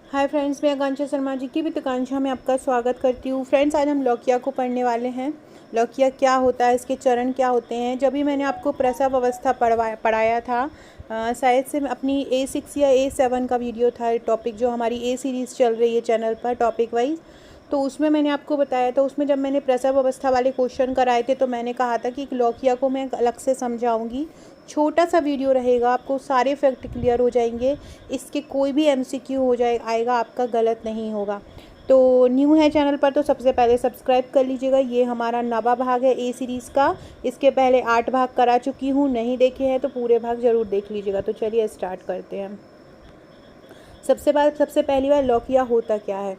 Hi friends, मैं आकांक्षा शर्मा जी की वित्ताकांक्षा में आपका स्वागत करती हूँ। फ्रेंड्स, आज हम लौकिया को पढ़ने वाले हैं। लौकिया क्या होता है, इसके चरण क्या होते हैं। जब भी मैंने आपको प्रसव अवस्था पढ़ाया था, शायद से अपनी A6 या A7 का वीडियो था, टॉपिक जो हमारी ए सीरीज़ चल रही है चैनल पर टॉपिक वाइज, तो उसमें मैंने आपको बताया था। उसमें जब मैंने प्रसव अवस्था वाले क्वेश्चन कराए थे तो मैंने कहा था कि लौकिया को मैं अलग से समझाऊंगी। छोटा सा वीडियो रहेगा, आपको सारे फैक्ट क्लियर हो जाएंगे। इसके कोई भी MCQ हो जाए आएगा, आपका गलत नहीं होगा। तो न्यू है चैनल पर तो सबसे पहले सब्सक्राइब कर लीजिएगा। ये हमारा 9वां भाग है ए सीरीज़ का। इसके पहले 8 भाग करा चुकी हूँ, नहीं देखे हैं तो पूरे भाग ज़रूर देख लीजिएगा। तो चलिए स्टार्ट करते हैं। सबसे पहली बार लौकिया होता क्या है।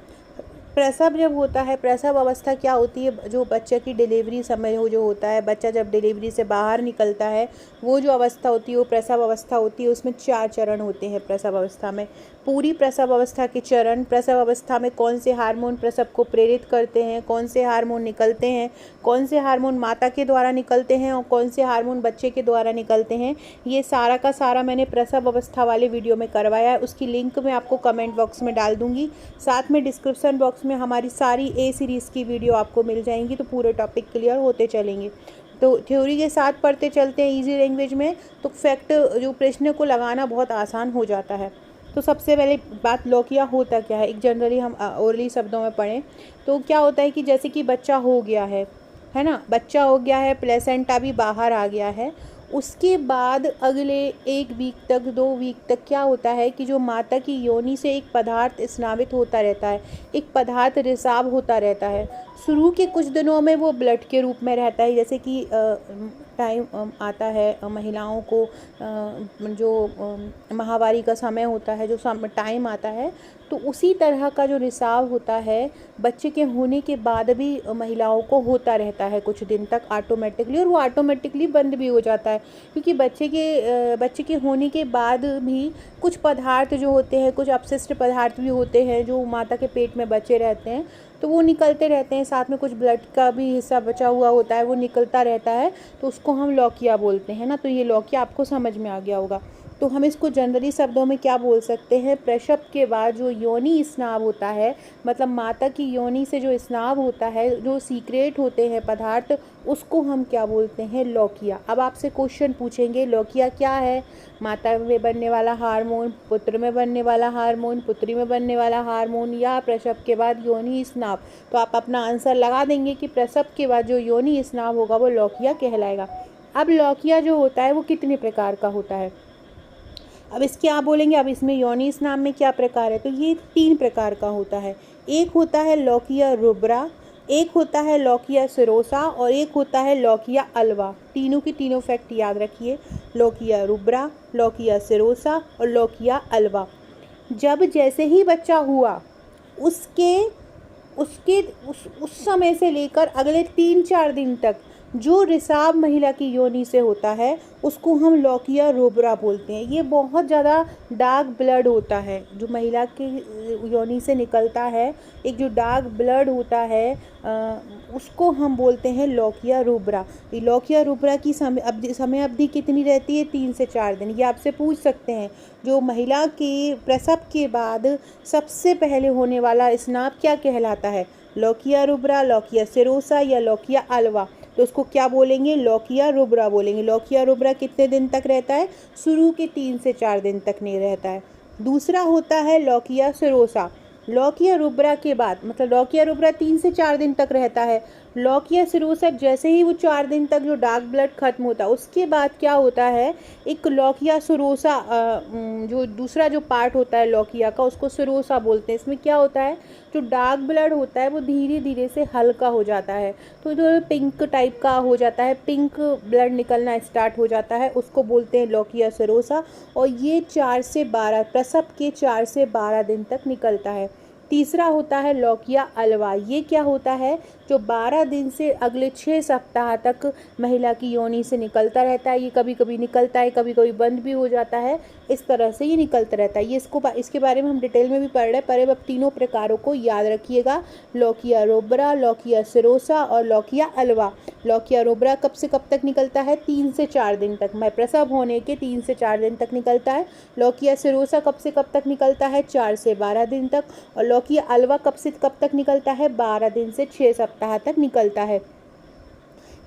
प्रसव जब होता है, प्रसव अवस्था क्या होती है, जो बच्चे की डिलीवरी समय हो जो होता है, बच्चा जब डिलीवरी से बाहर निकलता है, वो जो अवस्था होती है वो प्रसव अवस्था होती है। उसमें 4 चरण होते हैं प्रसव अवस्था में। पूरी प्रसव अवस्था के चरण, प्रसव अवस्था में कौन से हार्मोन प्रसव को प्रेरित करते हैं, कौन से हार्मोन निकलते हैं, कौन से हार्मोन माता के द्वारा निकलते हैं और कौन से हार्मोन बच्चे के द्वारा निकलते हैं, ये सारा का सारा मैंने प्रसव अवस्था वाले वीडियो में करवाया है। उसकी लिंक मैं आपको कमेंट बॉक्स में डाल दूँगी। साथ में डिस्क्रिप्शन बॉक्स में हमारी सारी ए सीरीज़ की वीडियो आपको मिल जाएंगी, तो पूरे टॉपिक क्लियर होते चलेंगे। तो थ्योरी के साथ पढ़ते चलते हैं इजी लैंग्वेज में, तो फैक्ट जो प्रश्न को लगाना बहुत आसान हो जाता है। तो सबसे पहले बात, लौकिया होता क्या है, एक जनरली हम ओरली शब्दों में पढ़ें तो क्या होता है कि जैसे कि बच्चा हो गया है ना, बच्चा हो गया है, प्लेसेंटा भी बाहर आ गया है। उसके बाद अगले 1 वीक तक 2 वीक तक क्या होता है कि जो माता की योनि से एक पदार्थ स्नावित होता रहता है, एक पदार्थ रिसाव होता रहता है। शुरू के कुछ दिनों में वो ब्लड के रूप में रहता है, जैसे कि टाइम आता है महिलाओं को, जो माहवारी का समय होता है, जो टाइम आता है, तो उसी तरह का जो रिसाव होता है बच्चे के होने के बाद भी महिलाओं को होता रहता है कुछ दिन तक ऑटोमेटिकली, और वो ऑटोमेटिकली बंद भी हो जाता है। क्योंकि बच्चे के होने के बाद भी कुछ पदार्थ जो होते हैं, कुछ अपशिष्ट पदार्थ भी होते हैं जो माता के पेट में बचे रहते हैं, तो वो निकलते रहते हैं। साथ में कुछ ब्लड का भी हिस्सा बचा हुआ होता है, वो निकलता रहता है, तो उसको हम लौकिया बोलते हैं ना। तो ये लौकिया आपको समझ में आ गया होगा। तो हम इसको जनरली शब्दों में क्या बोल सकते हैं, प्रसव के बाद जो योनि स्नाव होता है, मतलब माता की योनि से जो स्नाव होता है, जो सीक्रेट होते हैं पदार्थ, उसको हम क्या बोलते हैं, लौकिया। अब आपसे क्वेश्चन पूछेंगे लौकिया क्या है, माता में बनने वाला हार्मोन, पुत्र में बनने वाला हार्मोन, पुत्री में बनने वाला हार्मोन, या प्रसव के बाद योनि स्नाव। तो आप अपना आंसर लगा देंगे कि प्रसव के बाद जो योनि स्नाव होगा वो लौकिया कहलाएगा। अब लौकिया जो होता है वो कितने प्रकार का होता है, अब इसके आप बोलेंगे अब इसमें योनि स्नाव में क्या प्रकार है, तो ये 3 प्रकार का होता है। एक होता है लौकिया रुब्रा, एक होता है लौकिया सिरोसा, और एक होता है लौकिया अल्वा। तीनों की तीनों फैक्ट याद रखिए, लौकिया रुब्रा, लौकिया सिरोसा और लौकिया अल्वा। जब जैसे ही बच्चा हुआ उसके उसके उस समय से लेकर अगले 3-4 दिन तक जो रिसाव महिला की योनि से होता है उसको हम लौकिया रुब्रा बोलते हैं। ये बहुत ज़्यादा डार्क ब्लड होता है जो महिला की योनि से निकलता है, एक जो डार्क ब्लड होता है उसको हम बोलते हैं लौकिया रुब्रा। ये लौकिया रुब्रा की समय अवधि कितनी रहती है, 3 से 4 दिन। ये आपसे पूछ सकते हैं जो महिला के प्रसव के बाद सबसे पहले होने वाला स्नाव क्या कहलाता है, लौकिया रुब्रा, लौकिया सिरोसा या लौकिया अल्वा। तो उसको क्या बोलेंगे, लौकिया रुब्रा बोलेंगे। लौकिया रुब्रा कितने दिन तक रहता है, शुरू के 3 से 4 दिन तक नहीं रहता है। दूसरा होता है लौकिया सिरोसा। लौकिया रुब्रा के बाद, मतलब लौकिया रुब्रा 3 से 4 दिन तक रहता है। लौकिया सिरोसा जैसे ही वो 4 दिन तक जो डार्क ब्लड खत्म होता है उसके बाद क्या होता है, एक लौकिया सिरोसा, जो दूसरा जो पार्ट होता है लौकिया का उसको सिरोसा बोलते हैं। इसमें क्या होता है, जो डार्क ब्लड होता है वो धीरे धीरे से हल्का हो जाता है, तो जो पिंक टाइप का हो जाता है, पिंक ब्लड निकलना स्टार्ट हो जाता है, उसको बोलते हैं लौकिया सिरोसा। और ये 4 से 12, प्रसव के 4 से 12 दिन तक निकलता है। तीसरा होता है लौकिया अल्वा। ये क्या होता है, जो 12 दिन से अगले 6 सप्ताह तक महिला की योनि से निकलता रहता है। ये कभी कभी निकलता है, कभी कभी बंद भी हो जाता है, इस तरह से ये निकलता रहता है। ये इसके बारे में हम डिटेल में भी पढ़ रहे हैं, पर अब तीनों प्रकारों को याद रखिएगा, लौकिया रोबरा, लौकिया सिरोसा और लौकिया अल्वा। लौकिया रोबरा कब से कब तक निकलता है? 3 से 4 दिन तक, मैं प्रसव होने के 3 से 4 दिन तक निकलता है। लौकिया सिरोसा कब से कब तक निकलता है? 4 से 12 दिन तक। और लौकिया अल्वा कब से कब तक निकलता है? 12 दिन से 6 सप्ताह तक निकलता है।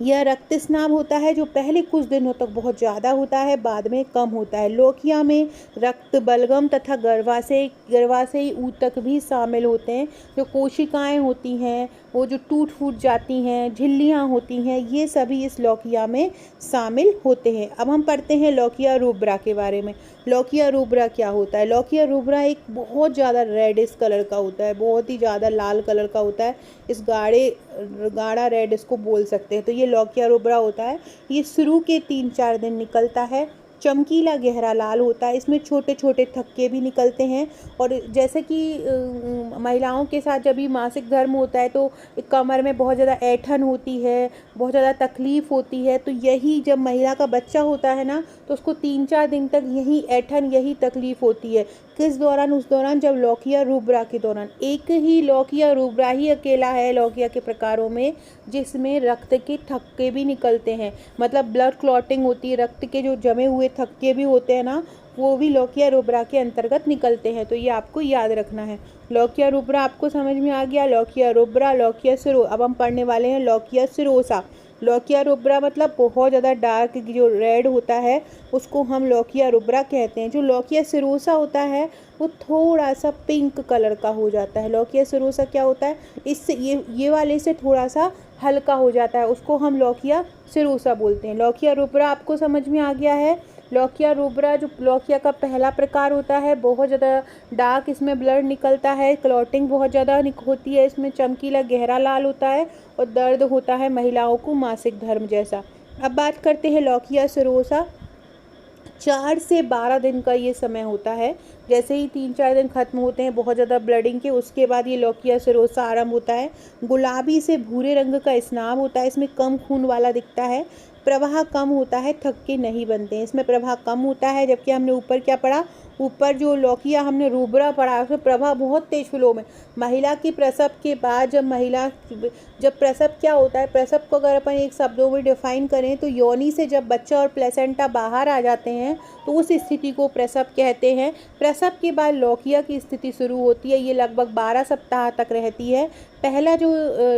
यह रक्त स्राव होता है जो पहले कुछ दिनों तक बहुत ज़्यादा होता है, बाद में कम होता है। लौकिया में रक्त बलगम तथा गर्भाशयी ऊतक भी शामिल होते हैं। जो कोशिकाएं होती हैं वो जो टूट फूट जाती हैं, झिल्लियां होती हैं, ये सभी इस लौकिया में शामिल होते हैं। अब हम पढ़ते हैं लौकिया रूब्रा के बारे में। लौकिया रूब्रा क्या होता है? लौकिया रूब्रा एक बहुत ज़्यादा रेडिश कलर का होता है, बहुत ही ज़्यादा लाल कलर का होता है। इस गाढ़ा रेड इसको बोल सकते हैं। तो ये लौकिया रूब्रा होता है। ये शुरू के 3-4 दिन निकलता है, चमकीला गहरा लाल होता है। इसमें छोटे छोटे थक्के भी निकलते हैं। और जैसे कि महिलाओं के साथ जब भी मासिक धर्म होता है तो कमर में बहुत ज़्यादा ऐंठन होती है, बहुत ज़्यादा तकलीफ़ होती है। तो यही जब महिला का बच्चा होता है ना, तो उसको 3-4 दिन तक यही ऐंठन, यही तकलीफ़ होती है। किस दौरान? उस दौरान जब लौकिया रूब्रा के दौरान। एक ही लौकिया रूब्रा ही अकेला है लौकिया के प्रकारों में जिसमें रक्त के थक्के भी निकलते हैं, मतलब ब्लड क्लॉटिंग होती है, रक्त के जो जमे हुए थक्के भी होते हैं ना, वो भी लौकिया रूब्रा के अंतर्गत निकलते हैं। तो ये आपको याद रखना है। लौकिया रूब्रा आपको समझ में आ गया। लौकिया रूब्रा, लौकिया सिरो। अब हम पढ़ने वाले हैं लौकिया सिरोसा। लौकिया रूब्रा मतलब बहुत ज़्यादा डार्क जो रेड होता है उसको हम लौकिया रूब्रा कहते हैं। जो लौकिया सिरोसा होता है वो थोड़ा सा पिंक कलर का हो जाता है। लौकिया सिरोसा क्या होता है? इससे ये वाले से थोड़ा सा हल्का हो जाता है, उसको हम लौकिया सिरोसा बोलते हैं। लौकिया रूब्रा आपको समझ में आ गया है। लौकिया रूब्रा जो लौकिया का पहला प्रकार होता है, बहुत ज़्यादा डार्क इसमें ब्लड निकलता है, क्लॉटिंग बहुत ज़्यादा होती है, इसमें चमकीला गहरा लाल होता है और दर्द होता है महिलाओं को मासिक धर्म जैसा। अब बात करते हैं लौकिया सिरोसा। 4 से 12 दिन का ये समय होता है। जैसे ही 3-4 दिन खत्म होते हैं बहुत ज़्यादा ब्लडिंग के, उसके बाद ये लौकिया सिरोसा आरंभ होता है। गुलाबी से भूरे रंग का स्राव होता है, इसमें कम खून वाला दिखता है, प्रवाह कम होता है, थक्के नहीं बनते हैं। इसमें प्रवाह कम होता है। जबकि हमने ऊपर क्या पढ़ा? ऊपर जो लौकिया हमने रूब्रा पढ़ा उसमें प्रवाह बहुत तेज फ्लो में। महिला की प्रसव के बाद जब प्रसव क्या होता है? प्रसव को अगर अपन एक शब्दों में डिफाइन करें तो योनि से जब बच्चा और प्लेसेंटा बाहर आ जाते हैं तो उस स्थिति को प्रसव कहते हैं। प्रसव के बाद लौकिया की स्थिति शुरू होती है, ये लगभग 12 सप्ताह तक रहती है। पहला जो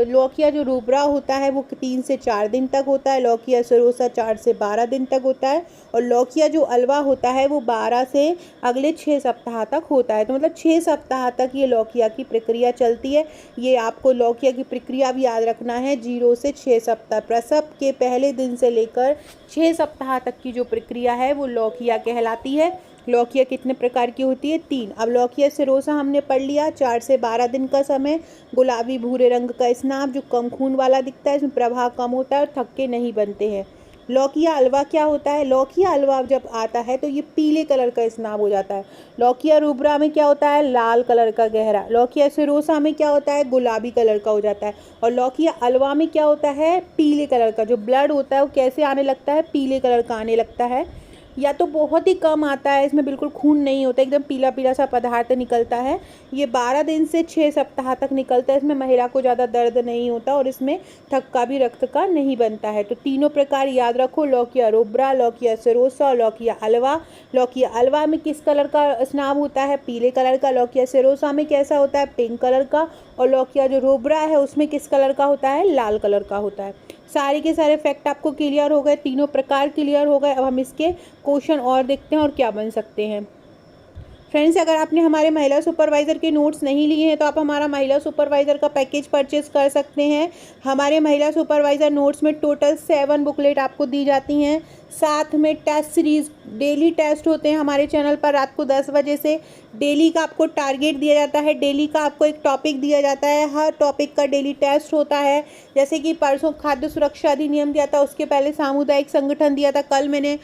लौकिया जो रूब्रा होता है वो 3 से 4 दिन तक होता है। लौकिया सिरोसा 4 से 12 दिन तक होता है। और लौकिया जो अल्वा होता है वो 12 से अगले 6 सप्ताह तक होता है। तो मतलब 6 सप्ताह तक ये लौकिया की प्रक्रिया चलती है। ये आपको लौकिया की प्रक्रिया भी याद रखना है, 0 से 6 सप्ताह। प्रसव के पहले दिन से लेकर 6 सप्ताह तक की जो प्रक्रिया है वो लौकिया कहलाती है। लौकिया कितने प्रकार की होती है? 3। अब लौकिया सिरोसा हमने पढ़ लिया, 4 से 12 दिन का समय, गुलाबी भूरे रंग का स्राव जो कम खून वाला दिखता है, इसमें प्रवाह कम होता है और थक्के नहीं बनते हैं। लौकिया अल्वा क्या होता है? लौकिया अल्वा जब आता है तो ये पीले कलर का स्राव हो जाता है। लौकिया रूब्रा में क्या होता है? लाल कलर का गहरा। लौकिया सिरोसा में क्या होता है? गुलाबी कलर का हो जाता है। और लौकिया अल्वा में क्या होता है? पीले कलर का। जो ब्लड होता है वो कैसे आने लगता है? पीले कलर का आने लगता है, या तो बहुत ही कम आता है, इसमें बिल्कुल खून नहीं होता, एकदम पीला पीला सा पदार्थ निकलता है। ये 12 दिन से 6 सप्ताह तक निकलता है। इसमें महिला को ज़्यादा दर्द नहीं होता और इसमें थक्का भी रक्त का नहीं बनता है। तो तीनों प्रकार याद रखो, लौकिया रूब्रा, लौकिया सिरोसा और लौकिया अल्वा। लौकिया अल्वा में किस कलर का स्राव होता है? पीले कलर का। लौकिया सिरोसा में कैसा होता है? पिंक कलर का। और लौकिया जो रूब्रा है उसमें किस कलर का होता है? लाल कलर का होता है। सारे के सारे फैक्ट आपको क्लियर हो गए, तीनों प्रकार क्लियर हो गए। अब हम इसके क्वेश्चन और देखते हैं और क्या बन सकते हैं। फ्रेंड्स, अगर आपने हमारे महिला सुपरवाइज़र के नोट्स नहीं लिए हैं तो आप हमारा महिला सुपरवाइज़र का पैकेज परचेज कर सकते हैं। हमारे महिला सुपरवाइज़र नोट्स में टोटल 7 बुकलेट आपको दी जाती हैं। साथ में टेस्ट सीरीज़, डेली टेस्ट होते हैं हमारे चैनल पर रात को 10 बजे से। डेली का आपको टारगेट दिया जाता है, डेली का आपको एक टॉपिक दिया जाता है, हर टॉपिक का डेली टेस्ट होता है। जैसे कि परसों खाद्य सुरक्षा अधिनियम दिया था, उसके पहले सामुदायिक संगठन दिया था। कल मैंने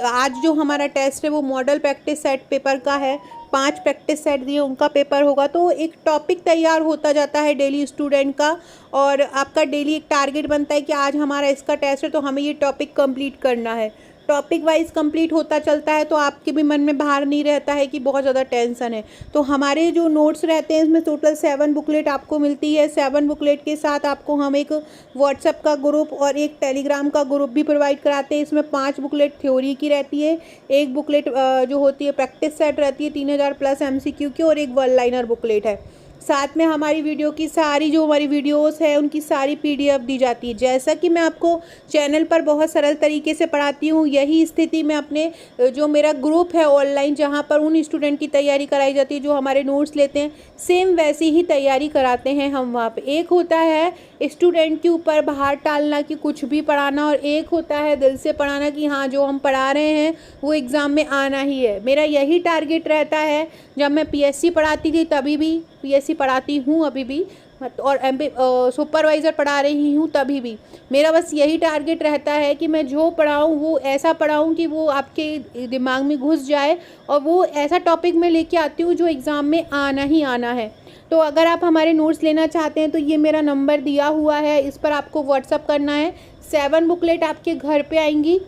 आज जो हमारा टेस्ट है वो मॉडल प्रैक्टिस सेट पेपर का है। 5 प्रैक्टिस सेट दिए उनका पेपर होगा। तो एक टॉपिक तैयार होता जाता है डेली स्टूडेंट का, और आपका डेली एक टारगेट बनता है कि आज हमारा इसका टेस्ट है तो हमें ये टॉपिक कंप्लीट करना है। टॉपिक वाइज कंप्लीट होता चलता है तो आपके भी मन में भार नहीं रहता है कि बहुत ज़्यादा टेंशन है। तो हमारे जो नोट्स रहते हैं इसमें टोटल 7 बुकलेट आपको मिलती है। 7 बुकलेट के साथ आपको हम एक व्हाट्सएप का ग्रुप और एक टेलीग्राम का ग्रुप भी प्रोवाइड कराते हैं। इसमें 5 बुकलेट थ्योरी की रहती है, एक बुकलेट जो होती है प्रैक्टिस सेट रहती है 3000 प्लस MCQ की, और एक वन लाइनर बुकलेट है। साथ में हमारी वीडियो की सारी जो हमारी वीडियोस है उनकी सारी PDF दी जाती है। जैसा कि मैं आपको चैनल पर बहुत सरल तरीके से पढ़ाती हूँ, यही स्थिति में अपने जो मेरा ग्रुप है ऑनलाइन जहाँ पर उन स्टूडेंट की तैयारी कराई जाती है जो हमारे नोट्स लेते हैं, सेम वैसी ही तैयारी कराते हैं हम वहाँ पे। एक होता है स्टूडेंट के ऊपर बाहर टालना कि कुछ भी पढ़ाना, और एक होता है दिल से पढ़ाना कि हाँ जो हम पढ़ा रहे हैं वो एग्ज़ाम में आना ही है। मेरा यही टारगेट रहता है। जब मैं PSC पढ़ाती थी तभी भी, PSC पढ़ाती हूँ अभी भी, और सुपरवाइज़र पढ़ा रही हूँ तभी भी, मेरा बस यही टारगेट रहता है कि मैं जो पढ़ाऊँ वो ऐसा पढ़ाऊँ कि वो आपके दिमाग में घुस जाए, और वो ऐसा टॉपिक मैं लेके आती हूँ जो एग्ज़ाम में आना ही आना है। तो अगर आप हमारे नोट्स लेना चाहते हैं तो ये मेरा नंबर दिया हुआ है, इस पर आपको व्हाट्सअप करना है। 7 बुकलेट आपके घर पे आएंगी,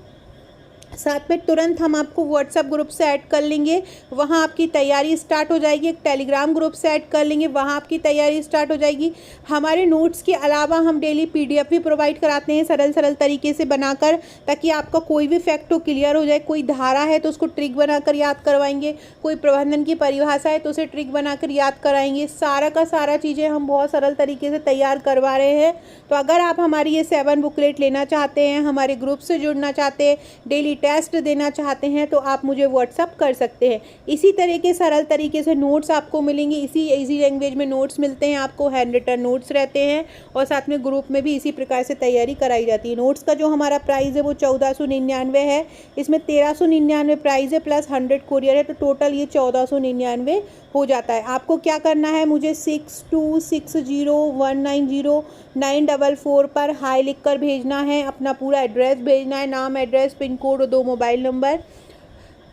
साथ में तुरंत हम आपको व्हाट्सएप ग्रुप से ऐड कर लेंगे, वहाँ आपकी तैयारी स्टार्ट हो जाएगी। एक टेलीग्राम ग्रुप से ऐड कर लेंगे, वहाँ आपकी तैयारी स्टार्ट हो जाएगी। हमारे नोट्स के अलावा हम डेली PDF भी प्रोवाइड कराते हैं सरल सरल तरीके से बनाकर, ताकि आपका कोई भी फैक्ट हो क्लियर हो जाए। कोई धारा है तो उसको ट्रिक बनाकर याद करवाएंगे, कोई प्रबंधन की परिभाषा है तो उसे ट्रिक बनाकर याद कराएंगे। सारा का सारा चीज़ें हम बहुत सरल तरीके से तैयार करवा रहे हैं। तो अगर आप हमारी ये 7 बुकलेट लेना चाहते हैं, हमारे ग्रुप से जुड़ना चाहते हैं, डेली टेस्ट देना चाहते हैं, तो आप मुझे व्हाट्सअप कर सकते हैं। इसी तरह के सरल तरीके से नोट्स आपको मिलेंगे, इसी इजी लैंग्वेज में नोट्स मिलते हैं आपको, हैंड रिटन नोट्स रहते हैं, और साथ में ग्रुप में भी इसी प्रकार से तैयारी कराई जाती है। नोट्स का जो हमारा प्राइस है वो 1499 है, इसमें 1399 प्राइस है प्लस 100 कोरियर है, तो टोटल ये 1499 हो जाता है। आपको क्या करना है, मुझे 6260190944 पर हाई लिख कर भेजना है, अपना पूरा एड्रेस भेजना है, नाम, एड्रेस, पिन कोड और 2 मोबाइल नंबर।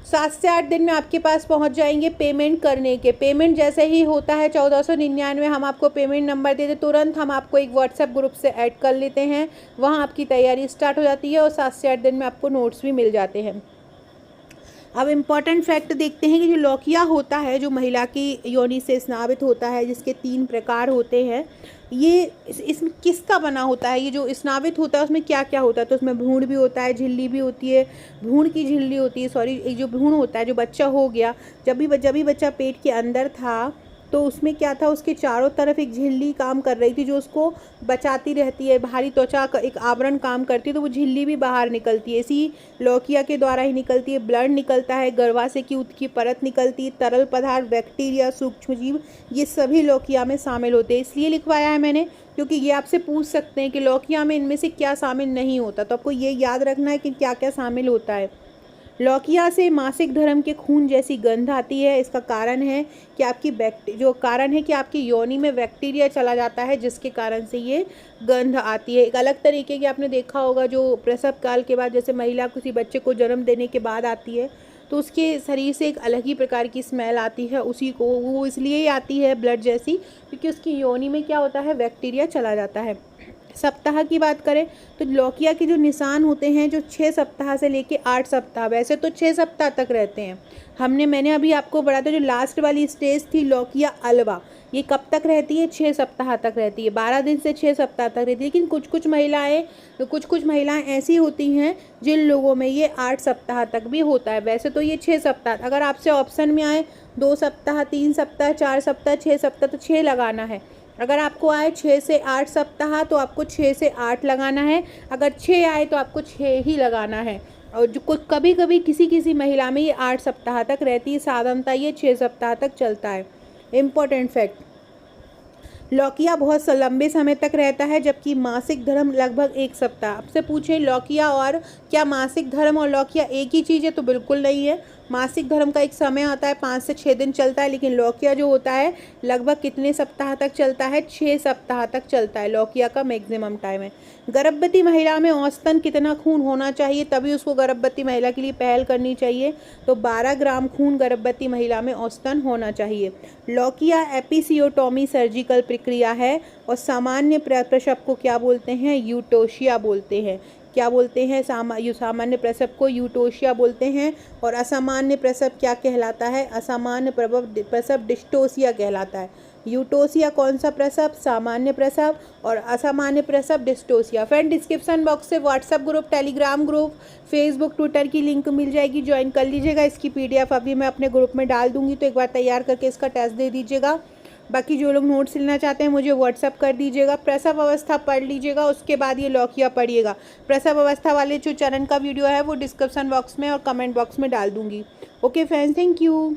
7 से 8 दिन में आपके पास पहुंच जाएंगे पेमेंट करने के। पेमेंट जैसे ही होता है 1499 हम आपको पेमेंट नंबर देते, तुरंत हम आपको एक व्हाट्सएप ग्रुप से ऐड कर लेते हैं, वहां आपकी तैयारी स्टार्ट हो जाती है, और 7 से 8 दिन में आपको नोट्स भी मिल जाते हैं। अब इम्पॉर्टेंट फैक्ट देखते हैं कि जो लौकिया होता है, जो महिला की योनि से स्नावित होता है, जिसके 3 प्रकार होते हैं, ये इसमें किसका बना होता है? ये जो स्नावित होता है उसमें क्या क्या होता है? तो उसमें भ्रूण भी होता है, झिल्ली भी होती है, भ्रूण की झिल्ली होती है, सॉरी, एक जो भ्रूण होता है, जो बच्चा हो गया, जब भी बच्चा पेट के अंदर था तो उसमें क्या था, उसके चारों तरफ एक झिल्ली काम कर रही थी जो उसको बचाती रहती है, बाहरी त्वचा का एक आवरण काम करती है, तो वो झिल्ली भी बाहर निकलती है, इसी लौकिया के द्वारा ही निकलती है। ब्लड निकलता है, गर्भाशय की ऊतक की परत निकलती है, तरल पदार्थ, बैक्टीरिया, सूक्ष्मजीव, ये सभी लौकिया में शामिल होते हैं। इसलिए लिखवाया है मैंने क्योंकि ये आपसे पूछ सकते हैं कि लौकिया में इनमें से क्या शामिल नहीं होता, तो आपको ये याद रखना है कि क्या क्या शामिल होता है। लौकिया से मासिक धर्म के खून जैसी गंध आती है। इसका कारण है कि आपकी योनि में बैक्टीरिया चला जाता है, जिसके कारण से ये गंध आती है। एक अलग तरीके की आपने देखा होगा, जो प्रसव काल के बाद, जैसे महिला किसी बच्चे को जन्म देने के बाद आती है तो उसके शरीर से एक अलग ही प्रकार की स्मेल आती है, उसी को वो इसलिए ही आती है ब्लड जैसी, क्योंकि उसकी योनि में क्या होता है, बैक्टीरिया चला जाता है। सप्ताह की बात करें तो लौकिया के जो निशान होते हैं, जो 6 सप्ताह से लेके 8 सप्ताह, वैसे तो 6 सप्ताह तक रहते हैं। मैंने अभी आपको बताया था, जो लास्ट वाली स्टेज थी लौकिया अल्वा, ये कब तक रहती है, 6 सप्ताह तक रहती है, 12 दिन से 6 सप्ताह तक रहती है। लेकिन कुछ महिलाएं ऐसी होती हैं जिन लोगों में ये 8 सप्ताह तक भी होता है। वैसे तो ये 6 सप्ताह, अगर आपसे ऑप्शन में आए 2 सप्ताह, 3 सप्ताह, 4 सप्ताह, 6 सप्ताह, तो 6 लगाना है। अगर आपको आए 6 से 8 सप्ताह तो आपको 6 से 8 लगाना है, अगर 6 आए तो आपको 6 ही लगाना है। और जो कभी कभी किसी महिला में ये 8 सप्ताह तक रहती है, साधारणतः ये 6 सप्ताह तक चलता है। इम्पोर्टेंट फैक्ट, लौकिया बहुत लंबे समय तक रहता है, जबकि मासिक धर्म लगभग 1 सप्ताह। आपसे पूछे लौकिया और क्या मासिक धर्म और लौकिया एक ही चीज़ है, तो बिल्कुल नहीं है। मासिक धर्म का एक समय आता है, 5 से 6 दिन चलता है, लेकिन लौकिया जो होता है लगभग कितने सप्ताह तक चलता है, 6 सप्ताह तक चलता है, लौकिया का मैक्सिमम टाइम है। गर्भवती महिला में औसतन कितना खून होना चाहिए तभी उसको गर्भवती महिला के लिए पहल करनी चाहिए, तो 12 ग्राम खून गर्भवती महिला में औसतन होना चाहिए। लौकिया एपिसियोटोमी सर्जिकल प्रक्रिया है और सामान्य प्रसव को क्या बोलते हैं, यूटोशिया बोलते हैं। क्या बोलते हैं, सामान्य प्रसव को यूटोशिया बोलते हैं। और असामान्य प्रसव क्या कहलाता है, असामान्य प्रसव डिस्टोसिया कहलाता है। यूटोसिया कौन सा प्रसव, सामान्य प्रसव, और असामान्य प्रसव डिस्टोसिया। फ्रेंड डिस्क्रिप्शन बॉक्स से WhatsApp group, Telegram group, Facebook, Twitter की लिंक मिल जाएगी, ज्वाइन कर लीजिएगा। इसकी PDF अभी मैं अपने ग्रुप में डाल दूंगी, तो एक बार तैयार करके इसका टेस्ट दे दीजिएगा। बाकी जो लोग नोट्स लेना चाहते हैं मुझे व्हाट्सअप कर दीजिएगा। प्रसव अवस्था पढ़ लीजिएगा, उसके बाद ये लौकिया पढ़िएगा। प्रसव अवस्था वाले जो चरण का वीडियो है वो डिस्क्रिप्शन बॉक्स में और कमेंट बॉक्स में डाल दूंगी। Okay friends, thank you.